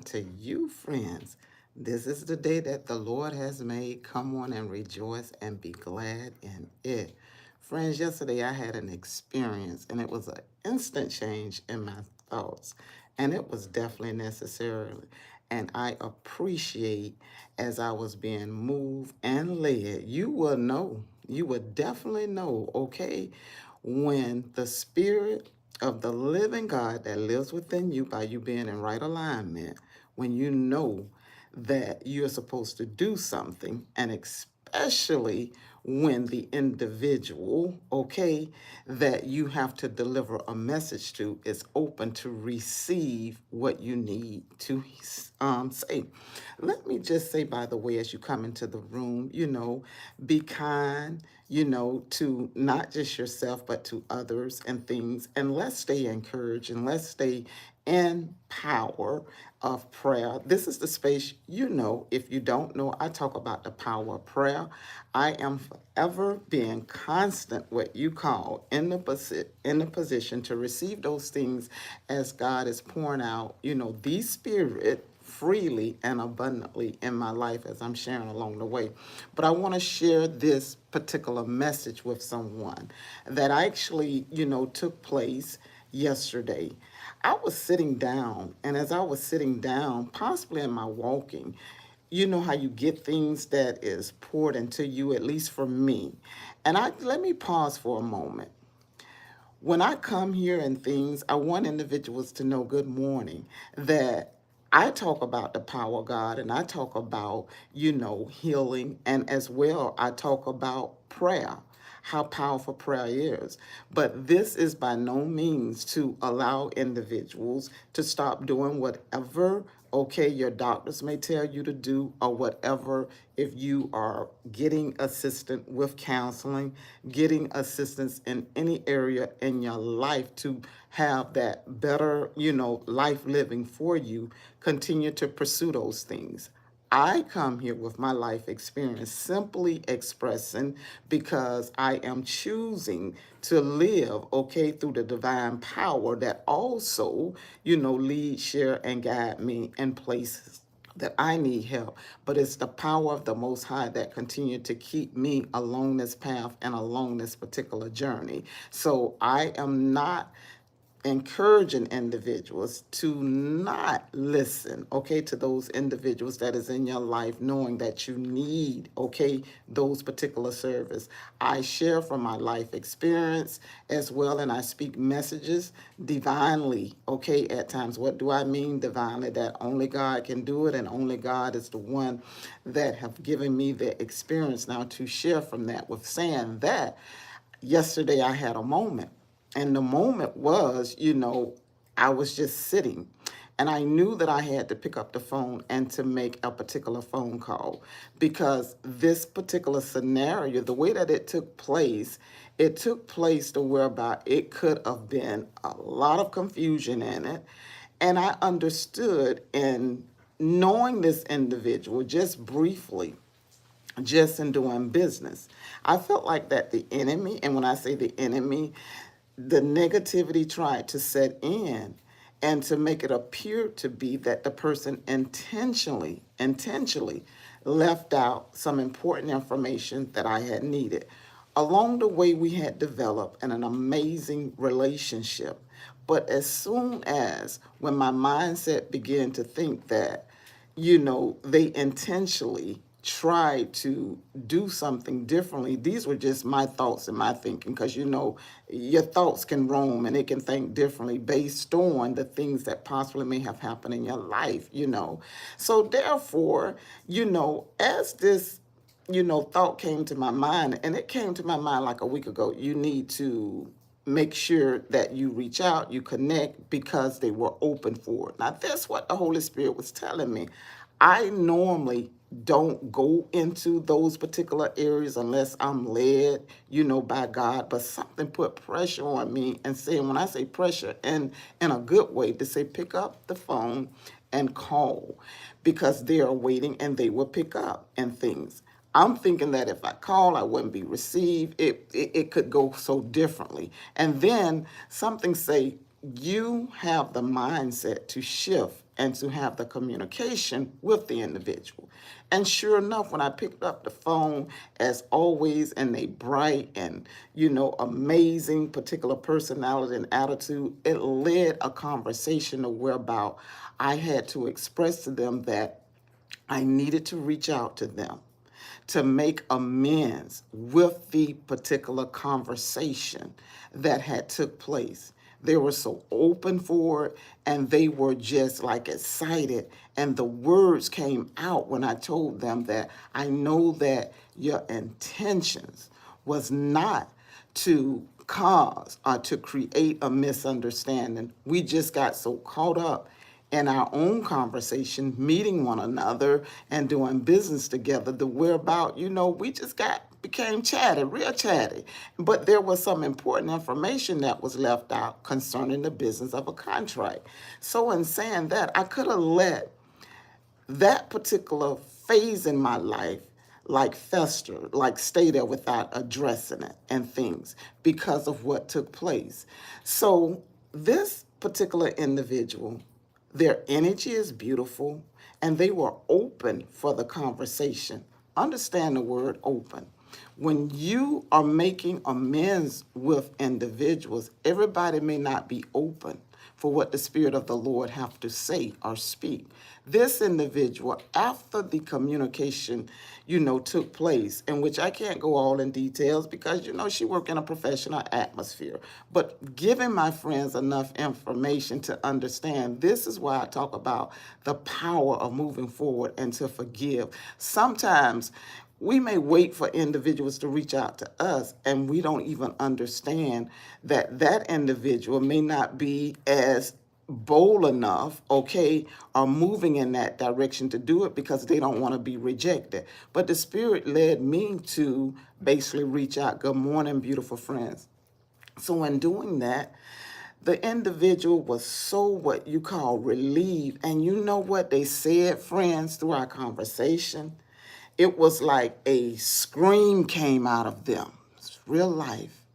unto you, friends. This is the day that the Lord has made. Come on and rejoice and be glad in it. Friends, yesterday I had an experience and it was an instant change in my thoughts. And it was definitely necessary. And I appreciate as I was being moved and led. You will definitely know, okay, when the Spirit of the living God that lives within you by you being in right alignment, when you know that you're supposed to do something, and especially when the individual, okay, that you have to deliver a message to is open to receive what you need to say. Let me just say, by the way, as you come into the room, be kind, to not just yourself, but to others and things. And let's stay encouraged and let's stay in power of prayer. This is the space, if you don't know, I talk about the power of prayer. I am forever being constant, what you call, in the position to receive those things as God is pouring out, the Spirit freely and abundantly in my life as I'm sharing along the way. But I want to share this particular message with someone that actually, took place yesterday. I was sitting down, and as I was sitting down, possibly in my walking, you know how you get things that is poured into you, at least for me. And I let me pause for a moment. When I come here and things, I want individuals to know, good morning, that I talk about the power of God and I talk about, healing. And as well, I talk about prayer, how powerful prayer is. But this is by no means to allow individuals to stop doing whatever, okay, your doctors may tell you to do, or whatever. If you are getting assistance with counseling, getting assistance in any area in your life to have that better, life living for you, continue to pursue those things. I come here with my life experience simply expressing because I am choosing to live, okay, through the divine power that also, lead, share, and guide me in places that I need help. But it's the power of the Most High that continue to keep me along this path and along this particular journey. So I am not encouraging individuals to not listen, okay, to those individuals that is in your life, knowing that you need, okay, those particular service. I share from my life experience as well, and I speak messages divinely, okay, at times. What do I mean divinely? That only God can do it, and only God is the one that have given me the experience now to share from that. With saying that, yesterday I had a moment. And the moment was, I was just sitting and I knew that I had to pick up the phone and to make a particular phone call because this particular scenario, the way that it took place to whereby it could have been a lot of confusion in it. And I understood in knowing this individual just briefly, just in doing business. I felt like that the enemy, and when I say the enemy, the negativity tried to set in and to make it appear to be that the person intentionally left out some important information that I had needed. Along the way, we had developed an amazing relationship. But as soon as when my mindset began to think that, they intentionally tried to do something differently. These were just my thoughts and my thinking because, your thoughts can roam and it can think differently based on the things that possibly may have happened in your life. So therefore, as this thought came to my mind, and it came to my mind like a week ago, you need to make sure that you reach out, you connect because they were open for it. Now, that's what the Holy Spirit was telling me. I normally don't go into those particular areas unless I'm led, by God. But something put pressure on me and saying, when I say pressure, and in a good way, to say, pick up the phone and call because they are waiting and they will pick up and things. I'm thinking that if I call, I wouldn't be received. It could go so differently. And then something say, you have the mindset to shift and to have the communication with the individual. And sure enough, when I picked up the phone, as always, and they bright and, amazing particular personality and attitude, it led a conversation to whereby I had to express to them that I needed to reach out to them to make amends with the particular conversation that had took place. They were so open for it, and they were just like excited, and the words came out when I told them that I know that your intentions was not to cause or to create a misunderstanding. We just got so caught up in our own conversation, meeting one another and doing business together, the whereabout, we just became chatty, real chatty. But there was some important information that was left out concerning the business of a contract. So in saying that, I could have let that particular phase in my life like fester, like stay there without addressing it and things because of what took place. So this particular individual, their energy is beautiful and they were open for the conversation. Understand the word open. When you are making amends with individuals, everybody may not be open for what the Spirit of the Lord have to say or speak. This individual, after the communication, took place, in which I can't go all in details because, she worked in a professional atmosphere. But giving my friends enough information to understand, this is why I talk about the power of moving forward and to forgive. Sometimes we may wait for individuals to reach out to us, and we don't even understand that that individual may not be as bold enough, okay, or moving in that direction to do it because they don't want to be rejected. But the Spirit led me to basically reach out. Good morning, beautiful friends. So in doing that, the individual was so what you call relieved. And you know what they said, friends, through our conversation? It was like a scream came out of them. It's real life.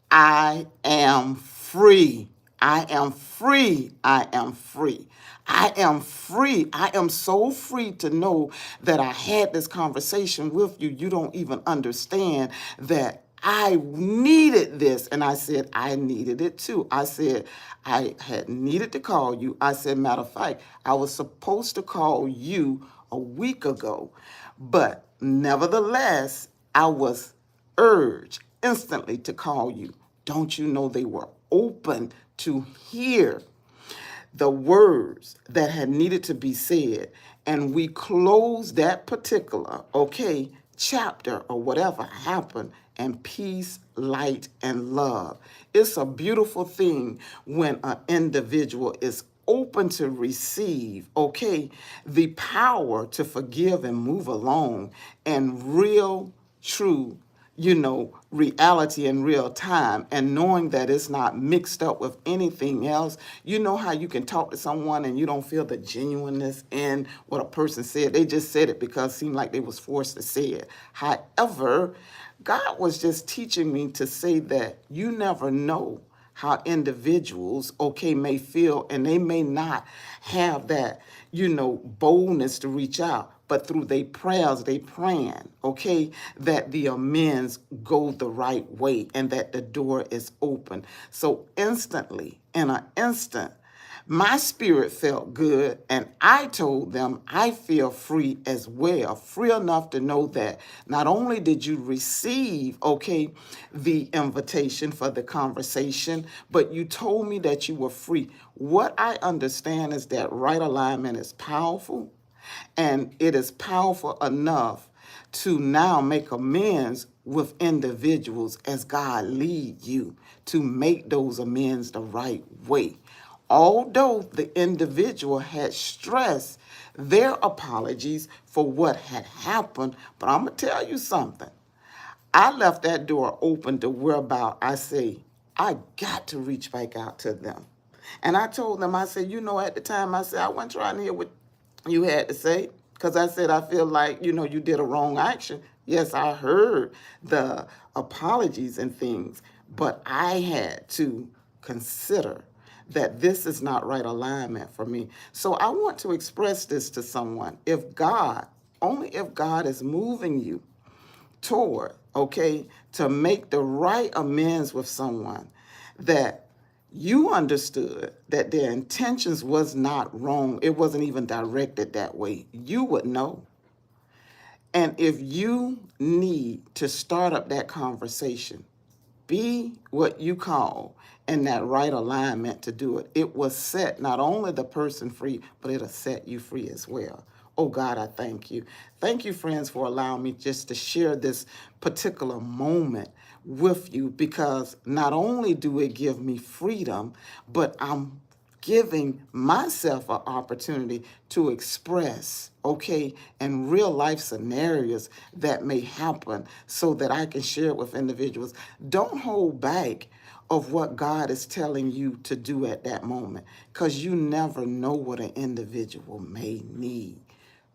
I am free. I am free. I am free. I am free. I am so free to know that I had this conversation with you. You don't even understand that I needed this. And I said, I needed it too. I said, I had needed to call you. I said, matter of fact, I was supposed to call you a week ago. But nevertheless, I was urged instantly to call you. Don't you know they were open to hear the words that had needed to be said? And we closed that particular, chapter or whatever happened, and peace, light, and love. It's a beautiful thing when an individual is open to receive, the power to forgive and move along, and real, true, reality in real time, and knowing that it's not mixed up with anything else. You know how you can talk to someone and you don't feel the genuineness in what a person said. They just said it because it seemed like they was forced to say it. However, God was just teaching me to say that you never know how individuals, may feel, and they may not have that, boldness to reach out, but through their prayers, they praying, that the amends go the right way and that the door is open. So instantly, in an instant, my spirit felt good, and I told them I feel free as well, free enough to know that not only did you receive, the invitation for the conversation, but you told me that you were free. What I understand is that right alignment is powerful, and it is powerful enough to now make amends with individuals as God lead you to make those amends the right way. Although the individual had stressed their apologies for what had happened, but I'm going to tell you something. I left that door open to whereabout I say, I got to reach back out to them. And I told them, I said, at the time, I said, I wasn't trying to hear what you had to say, because I said, I feel like, you did a wrong action. Yes, I heard the apologies and things, but I had to consider that this is not right alignment for me. So I want to express this to someone. If God, only if God is moving you toward, okay, to make the right amends with someone, that you understood that their intentions was not wrong. It wasn't even directed that way. You would know. And if you need to start up that conversation, be what you call in that right alignment to do it. It will set not only the person free, but it'll set you free as well. Oh God, I thank you. Thank you, friends, for allowing me just to share this particular moment with you, because not only do it give me freedom, but I'm giving myself an opportunity to express, okay, in real life scenarios that may happen so that I can share it with individuals. Don't hold back of what God is telling you to do at that moment, because you never know what an individual may need.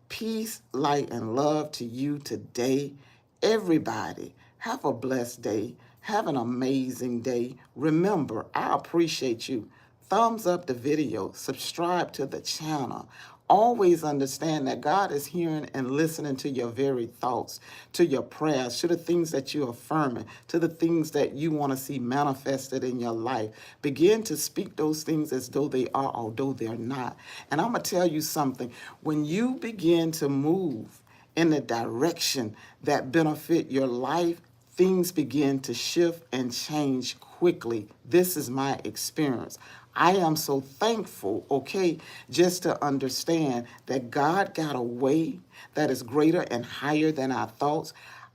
Peace, light, and love to you today. Everybody, have a blessed day. Have an amazing day. Remember, I appreciate you. Thumbs up the video. Subscribe to the channel. Always understand that God is hearing and listening to your very thoughts, to your prayers, to the things that you're affirming, to the things that you want to see manifested in your life. Begin to speak those things as though they are, although they're not. And I'm going to tell you something. When you begin to move in the direction that benefit your life, things begin to shift and change quickly. This is my experience. I am so thankful, okay, just to understand that God got a way that is greater and higher than our thoughts.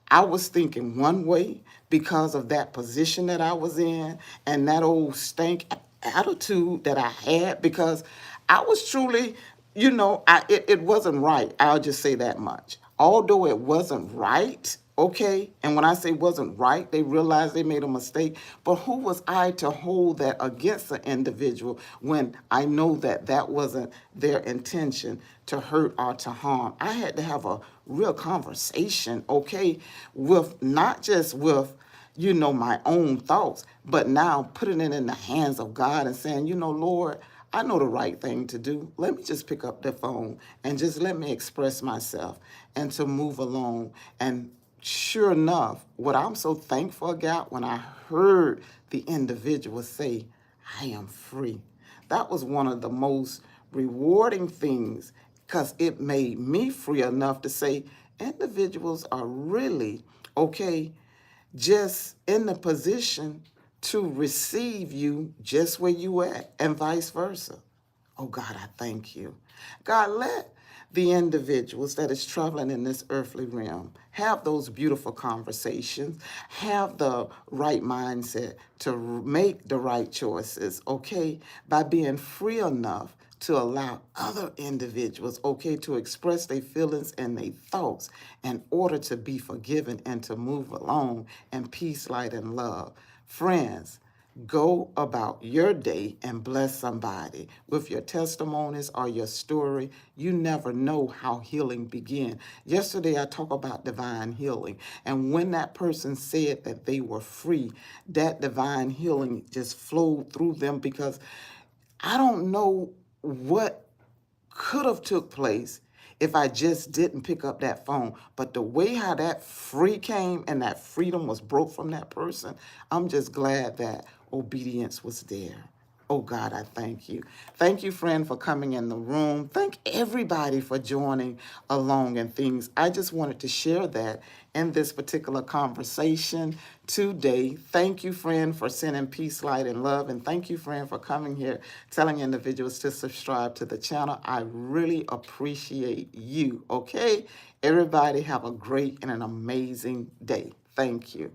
I was thinking one way because of that position that I was in and that old stank attitude that I had, because I was truly, it wasn't right. I'll just say that much. Although it wasn't right, okay, and when I say wasn't right, they realized they made a mistake. But who was I to hold that against an individual when I know that that wasn't their intention to hurt or to harm? I had to have a real conversation, okay, with not just with my own thoughts, but now putting it in the hands of God and saying, Lord, I know the right thing to do. Let me just pick up the phone and just let me express myself and to move along. And sure enough, what I'm so thankful about, when I heard the individual say, I am free, that was one of the most rewarding things, because it made me free enough to say, individuals are really, okay, just in the position to receive you just where you at, and vice versa. Oh God, I thank you. God, let the individuals that is traveling in this earthly realm have those beautiful conversations, have the right mindset to make the right choices, okay, by being free enough to allow other individuals, okay, to express their feelings and their thoughts in order to be forgiven and to move along in peace, light, and love. Friends, go about your day and bless somebody with your testimonies or your story. You never know how healing begins. Yesterday, I talked about divine healing. And when that person said that they were free, that divine healing just flowed through them, because I don't know what could have took place if I just didn't pick up that phone. But the way how that free came and that freedom was broke from that person, I'm just glad that obedience was there. Oh God, I thank you. Thank you, friend, for coming in the room. Thank everybody for joining along and things. I just wanted to share that in this particular conversation today. Thank you, friend, for sending peace, light, and love. And thank you, friend, for coming here, telling individuals to subscribe to the channel. I really appreciate you, okay? Everybody have a great and an amazing day. Thank you.